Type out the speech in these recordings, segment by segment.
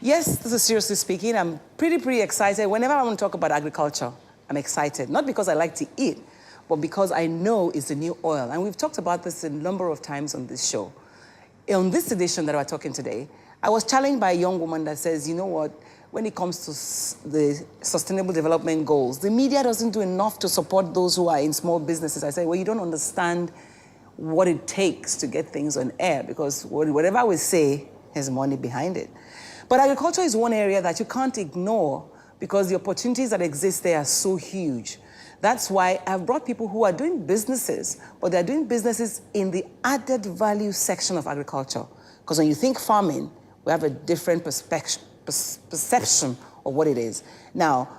Yes, this is Seriously Speaking. I'm pretty excited. Whenever I want to talk about agriculture, I'm excited. Not because I like to eat, but because I know it's the new oil. And we've talked about this a number of times on this show. On this edition that we're talking today, I was challenged by a young woman that says, you know what, when it comes to the Sustainable Development Goals, the media doesn't do enough to support those who are in small businesses. I say, well, you don't understand what it takes to get things on air, because whatever we say has money behind it. But agriculture is one area that you can't ignore because the opportunities that exist there are so huge. That's why I've brought people who are doing businesses, but they're doing businesses in the added value section of agriculture. Because when you think farming, we have a different perception of what it is. Now,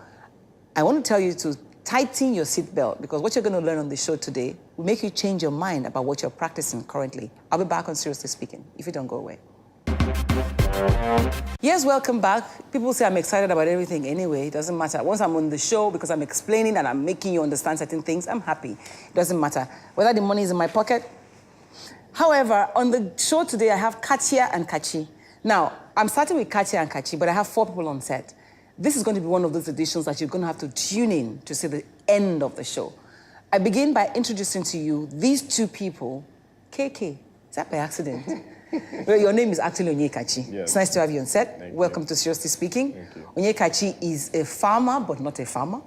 I want to tell you to tighten your seatbelt, because what you're going to learn on the show today will make you change your mind about what you're practicing currently. I'll be back on Seriously Speaking, if you don't go away. Yes, welcome back. People say I'm excited about everything anyway. It doesn't matter. Once I'm on the show, because I'm explaining and I'm making you understand certain things, I'm happy. It doesn't matter whether the money is in my pocket. However, on the show today, I have Katia and Kachi. Now, I'm starting with Katia and Kachi, but I have 4 people on set. This is going to be one of those editions that you're going to have to tune in to see the end of the show. I begin by introducing to you these 2 people. KK, is that by accident? Well, your name is actually Onyekachi. Yes. It's nice to have you on set. Thank Welcome you. to Seriously Speaking. Thank you. Onyekachi is a farmer, but not a farmer.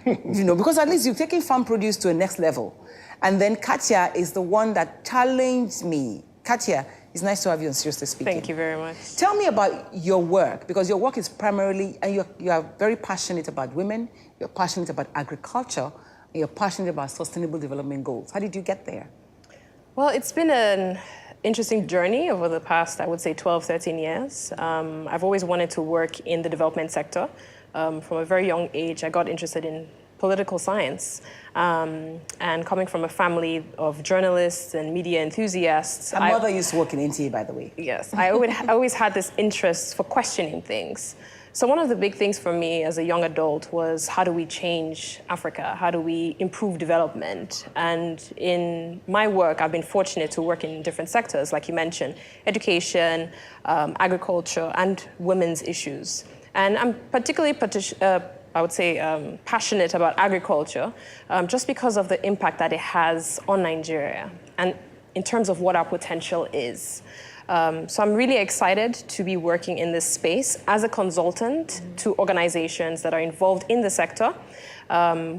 You know, because at least you're taking farm produce to a next level. And then Katia is the one that challenged me. Katia, it's nice to have you on Seriously Speaking. Thank you very much. Tell me about your work, because your work is primarily, and you are very passionate about women, you're passionate about agriculture, and you're passionate about Sustainable Development Goals. How did you get there? Well, it's been an interesting journey over the past, I would say, 12, 13 years. I've always wanted to work in the development sector. From a very young age, I got interested in political science. And coming from a family of journalists and media enthusiasts. My mother used to work in NTA, by the way. Yes, I always had this interest for questioning things. So one of the big things for me as a young adult was, how do we change Africa? How do we improve development? And in my work, I've been fortunate to work in different sectors, like you mentioned, education, agriculture, and women's issues. And I'm particularly, I would say, passionate about agriculture, just because of the impact that it has on Nigeria, and in terms of what our potential is. So I'm really excited to be working in this space as a consultant to organizations that are involved in the sector,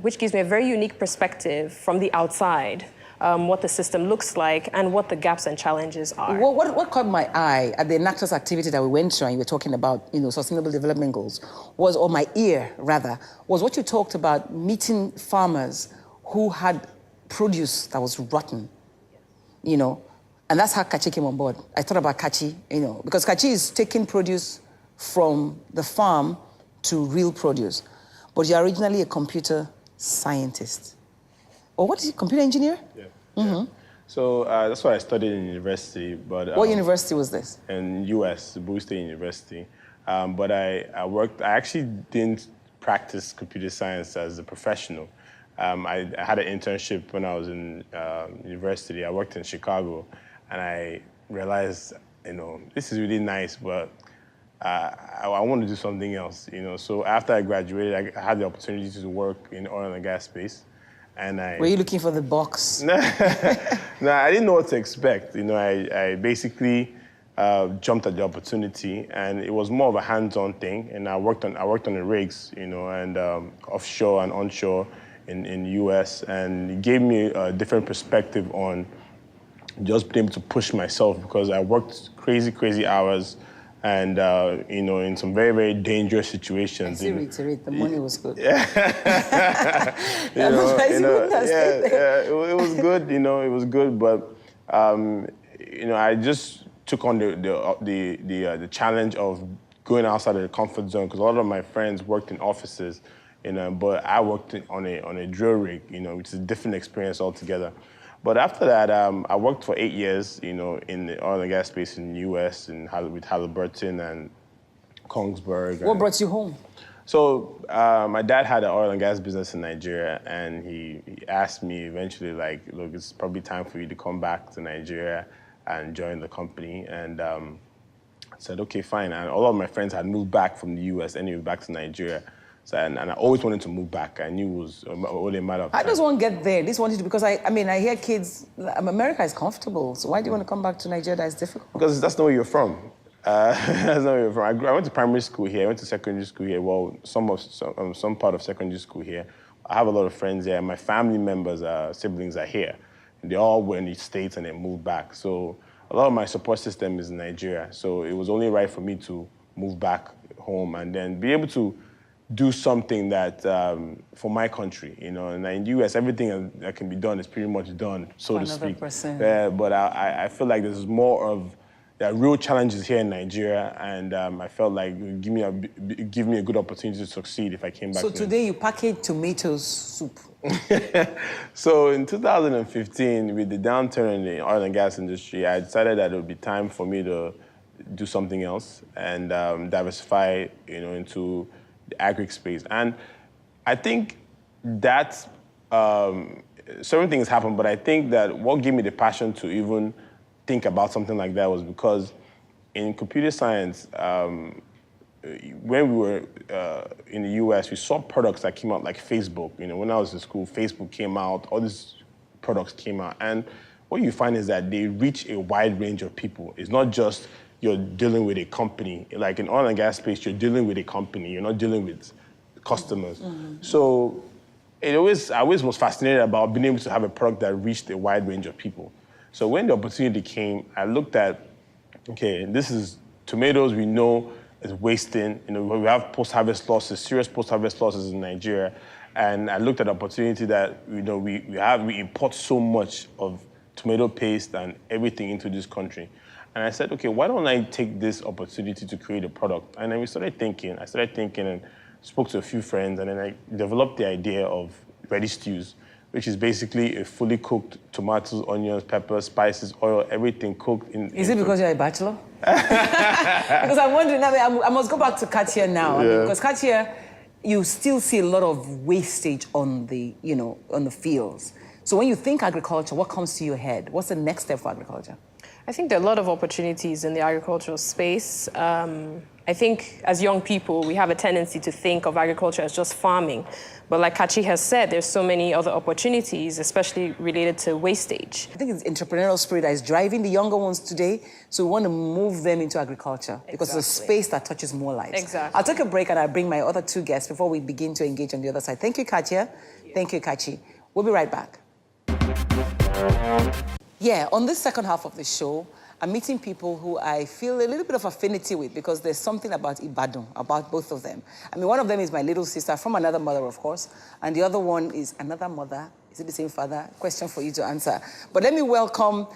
which gives me a very unique perspective from the outside, what the system looks like and what the gaps and challenges are. What caught my eye at the Enactors activity that we went to, and you were talking about, you know, Sustainable Development Goals, was, or my ear rather, was what you talked about, meeting farmers who had produce that was rotten, you know. And that's how Kachi came on board. I thought about Kachi, you know, because Kachi is taking produce from the farm to real produce. But you're originally a computer scientist. Or what is it, computer engineer? Yeah. Yeah. So that's what I studied in university. But what university was this? In US, Abuja State University. But I actually didn't practice computer science as a professional. I had an internship when I was in university. I worked in Chicago. And I realized, you know, this is really nice, but I want to do something else, you know. So after I graduated, I had the opportunity to work in the oil and gas space. And Were you looking for the box? No, I didn't know what to expect. You know, I basically jumped at the opportunity, and it was more of a hands-on thing. And I worked on the rigs, you know, and offshore and onshore in US, and it gave me a different perspective on just being able to push myself, because I worked crazy hours, and you know, in some very dangerous situations. I reiterate, the money was good. Yeah, it was good. You know, it was good, but you know, I just took on the challenge of going outside of the comfort zone, because a lot of my friends worked in offices, you know, but I worked on a drill rig, you know, which is a different experience altogether. But after that, I worked for 8 years, you know, in the oil and gas space in the U.S. and with Halliburton and Kongsberg. What brought you home? So my dad had an oil and gas business in Nigeria, and he asked me eventually, like, look, it's probably time for you to come back to Nigeria and join the company. And I said, okay, fine. And a lot of my friends had moved back from the US anyway, back to Nigeria. So, and I always wanted to move back. I knew it was only a matter of time. How does one get there? This wanted to, because I mean, I hear kids, America is comfortable, so why do you want to come back to Nigeria? That's difficult. Because that's not where you're from. That's not where you're from. I went to primary school here. I went to secondary school here. Well, some part of secondary school here. I have a lot of friends here. My family members, siblings are here. And they all were in the States and they moved back. So a lot of my support system is in Nigeria. So it was only right for me to move back home and then be able to do something that for my country, you know. And in the US, everything that can be done is pretty much done, so to speak. But I feel like there's more of real challenges here in Nigeria, and I felt like it would give me a good opportunity to succeed if I came back. So today you package tomato soup. So in 2015, with the downturn in the oil and gas industry, I decided that it would be time for me to do something else and diversify, you know, into the agri space. And I think that certain things happened, but I think that what gave me the passion to even think about something like that was because in computer science, when we were in the US, we saw products that came out like Facebook. You know, when I was in school, Facebook came out, all these products came out. And what you find is that they reach a wide range of people. It's not just you're dealing with a company. Like in oil and gas space, you're dealing with a company. You're not dealing with customers. Mm-hmm. So I always was fascinated about being able to have a product that reached a wide range of people. So when the opportunity came, I looked at, okay, this is tomatoes we know is wasting. You know, we have post-harvest losses, serious post-harvest losses in Nigeria. And I looked at the opportunity that, you know, we import so much of tomato paste and everything into this country. And I said, okay, why don't I take this opportunity to create a product? And then I started thinking and spoke to a few friends, and then I developed the idea of ready stews, which is basically a fully cooked tomatoes, onions, peppers, spices, oil, everything cooked in. Is it because you're a bachelor? Because I'm wondering, I must go back to Katia now. Yeah. I mean, because Katia, you still see a lot of wastage on the, you know, on the fields. So when you think agriculture, what comes to your head? What's the next step for agriculture? I think there are a lot of opportunities in the agricultural space. I think as young people, we have a tendency to think of agriculture as just farming. But like Kachi has said, there's so many other opportunities, especially related to wastage. I think it's entrepreneurial spirit that is driving the younger ones today. So we want to move them into agriculture because it's a space that touches more lives. Exactly. I'll take a break and I'll bring my other two guests before we begin to engage on the other side. Thank you, Katia. Thank you, Kachi. We'll be right back. Yeah, on this second half of the show, I'm meeting people who I feel a little bit of affinity with because there's something about Ibadan, about both of them. I mean, one of them is my little sister from another mother, of course, and the other one is another mother. Is it the same father? Question for you to answer. But let me welcome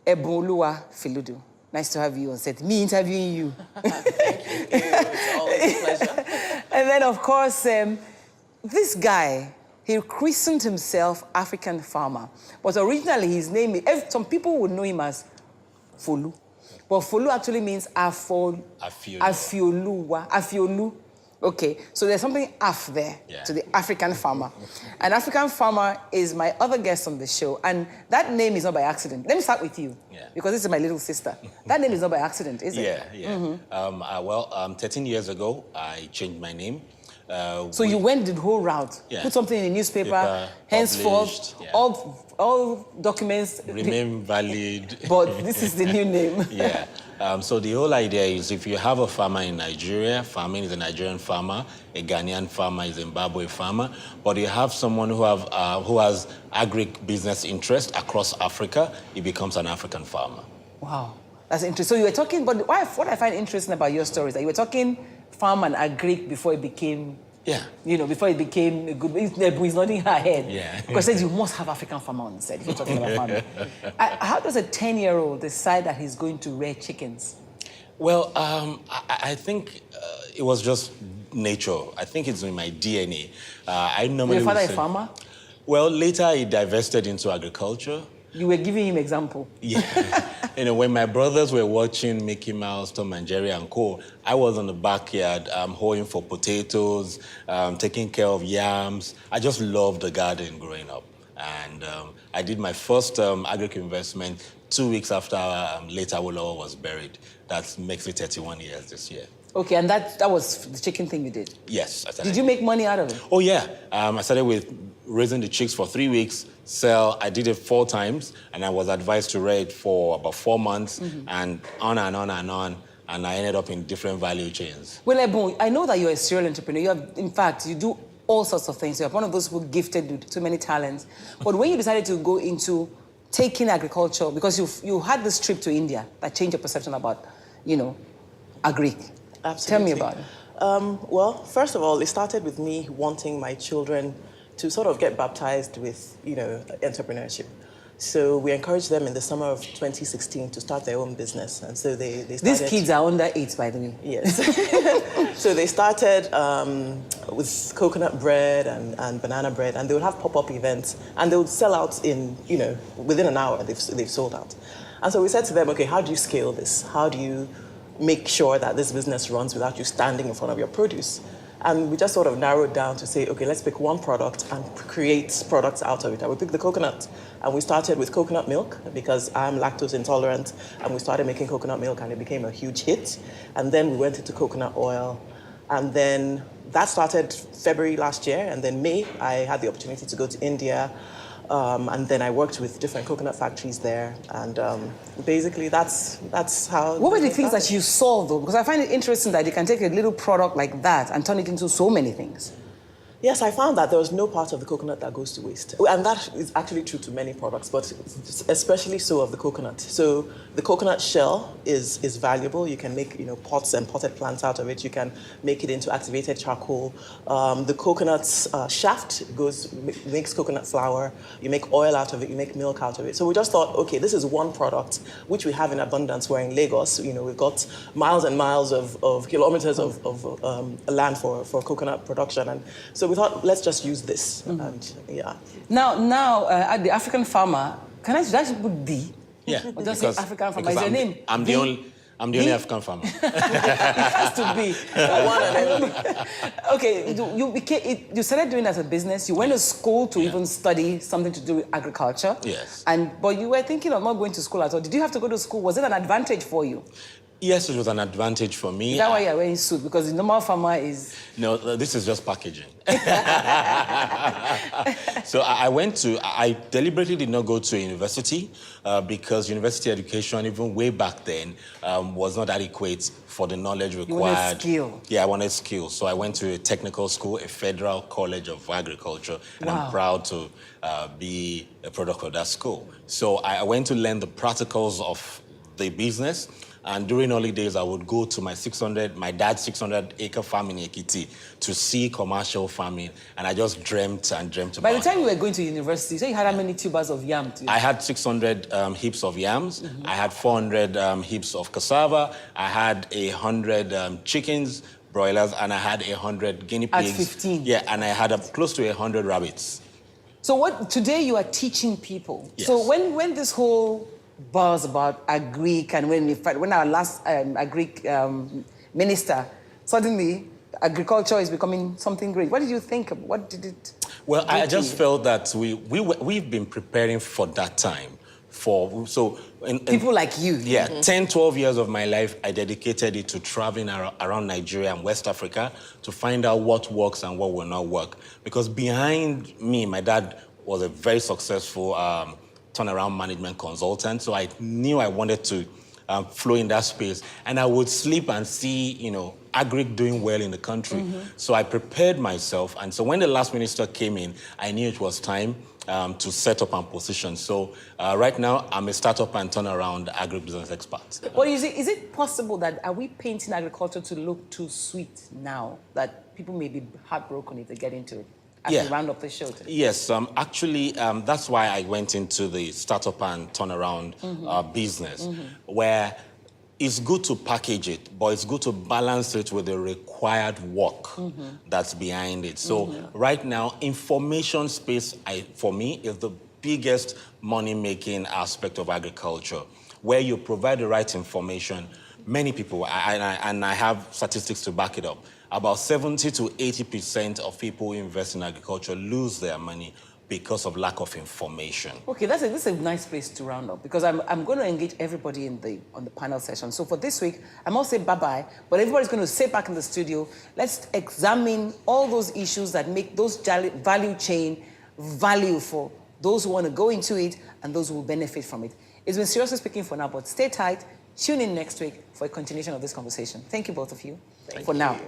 Eboluwa Filudu. Nice to have you on set. Me interviewing you. Thank you. It's always a pleasure. And then, of course, this guy, he christened himself African Farmer. But originally, his name is, some people would know him as Folu. But Folu actually means Afioluwa. Afiolu. Okay, so there's something af there to the African Farmer. An African Farmer is my other guest on the show, and that name is not by accident. Let me start with you, because this is my little sister. That name is not by accident, is it? Yeah. Mm-hmm. 13 years ago, I changed my name. So you went the whole route, put something in the newspaper, henceforth, all documents remain valid. But this is the new name. So the whole idea is if you have a farmer in Nigeria, farming is a Nigerian farmer, a Ghanaian farmer is a Zimbabwe farmer, but you have someone who has agri-business interest across Africa, he becomes an African farmer. Wow, that's interesting. So you were talking, but what I find interesting about your story is that you were talking farm and agri before it became, before it became a good, it's nodding her head. Because it says you must have African farmer on the set if you're talking about farming. How does a 10-year-old decide that he's going to rear chickens? Well, I think it was just nature. I think it's in my DNA. Your father a farmer? Well, later he divested into agriculture. You were giving him example. When my brothers were watching Mickey Mouse, Tom and Jerry and Co., I was in the backyard hoeing for potatoes, taking care of yams. I just loved the garden growing up. And I did my first agric investment 2 weeks after late Awolowo was buried. That makes it 31 years this year. Okay, and that was the chicken thing you did? Yes. Did you make money out of it? Oh, yeah. I started with raising the chicks for 3 weeks, sell. I did it 4 times, and I was advised to rear it for about 4 months, and on and on and on. And I ended up in different value chains. Well, Ebon, I know that you're a serial entrepreneur. You have, in fact, you do all sorts of things. You're one of those who are gifted with too many talents. But when you decided to go into taking agriculture, because you had this trip to India that changed your perception about, agric. Absolutely. Tell me about it. Well, first of all, it started with me wanting my children to sort of get baptized with, entrepreneurship. So we encouraged them in the summer of 2016 to start their own business. And so they started... These kids are under 8, by the way. Yes. So they started with coconut bread and banana bread, and they would have pop-up events, and they would sell out in, within an hour, they've sold out. And so we said to them, okay, how do you scale this? How do you make sure that this business runs without you standing in front of your produce? And we just sort of narrowed down to say, okay, let's pick one product and create products out of it. And we picked the coconut. And we started with coconut milk because I'm lactose intolerant. And we started making coconut milk, and it became a huge hit. And then we went into coconut oil. And then that started February last year. And then May, I had the opportunity to go to India. And then I worked with different coconut factories there. And basically, that's how... What were the things that you saw, though? Because I find it interesting that you can take a little product like that and turn it into so many things. Yes, I found that there was no part of the coconut that goes to waste. And that is actually true to many products, but especially so of the coconut. So the coconut shell is valuable. You can make pots and potted plants out of it. You can make it into activated charcoal. The coconut shaft makes coconut flour. You make oil out of it. You make milk out of it. So we just thought, okay, this is one product which we have in abundance. We're in Lagos. We've got miles and miles of kilometers of land for coconut production. And so we thought, let's just use this. And yeah. Now, the African farmer, should I put D? Yeah. Or just say African farmer? Is your name? I'm the only African farmer. It has to be. One and only. Okay, you started doing it as a business. You went to school to even study something to do with agriculture. Yes. But you were thinking of not going to school at all. Did you have to go to school? Was it an advantage for you? Yes, it was an advantage for me. Is that why you're wearing suit? Because the normal farmer is... No, this is just packaging. So I deliberately did not go to university because university education, even way back then, was not adequate for the knowledge required. You wanted skill. Yeah, I wanted skill. So I went to a technical school, a Federal College of Agriculture, and I'm proud to be a product of that school. So I went to learn the practicals of the business. And during holidays, I would go to my dad's 600-acre farm in Ekiti to see commercial farming. And I just dreamt about it. By the time you were going to university, so you had how many tubers of yam? I had 600 heaps of yams. I had 400 heaps of cassava. I had 100 chickens, broilers, and I had 100 guinea pigs. At 15? Yeah, and I had close to 100 rabbits. So today you are teaching people. Yes. So when this whole buzz about agric, and when our last agric minister, suddenly agriculture is becoming something great. What did you think? What did it... Well, I just felt that we've been preparing for that time. People like you. Yeah, 10, 12 years of my life, I dedicated it to traveling around Nigeria and West Africa to find out what works and what will not work. Because behind me, my dad was a very successful turnaround management consultant, so I knew I wanted to flow in that space. And I would sleep and see, agric doing well in the country. So I prepared myself, and so when the last minister came in, I knew it was time to set up and position. So right now, I'm a startup and turnaround agribusiness expert. Well, is it possible that, are we painting agriculture to look too sweet now, that people may be heartbroken if they get into it? As we round up the show today. Yes, actually, that's why I went into the startup and turnaround business, where it's good to package it, but it's good to balance it with the required work that's behind it. So right now, information space, for me, is the biggest money-making aspect of agriculture, where you provide the right information. Many people, and I have statistics to back it up, about 70 to 80% of people who invest in agriculture lose their money because of lack of information. Okay, this is a nice place to round up because I'm going to engage everybody on the panel session. So for this week, I must say bye-bye, but everybody's going to sit back in the studio. Let's examine all those issues that make those value chain value for those who want to go into it and those who will benefit from it. It's been Seriously Speaking for now, but stay tight. Tune in next week for a continuation of this conversation. Thank you, both of you, for now.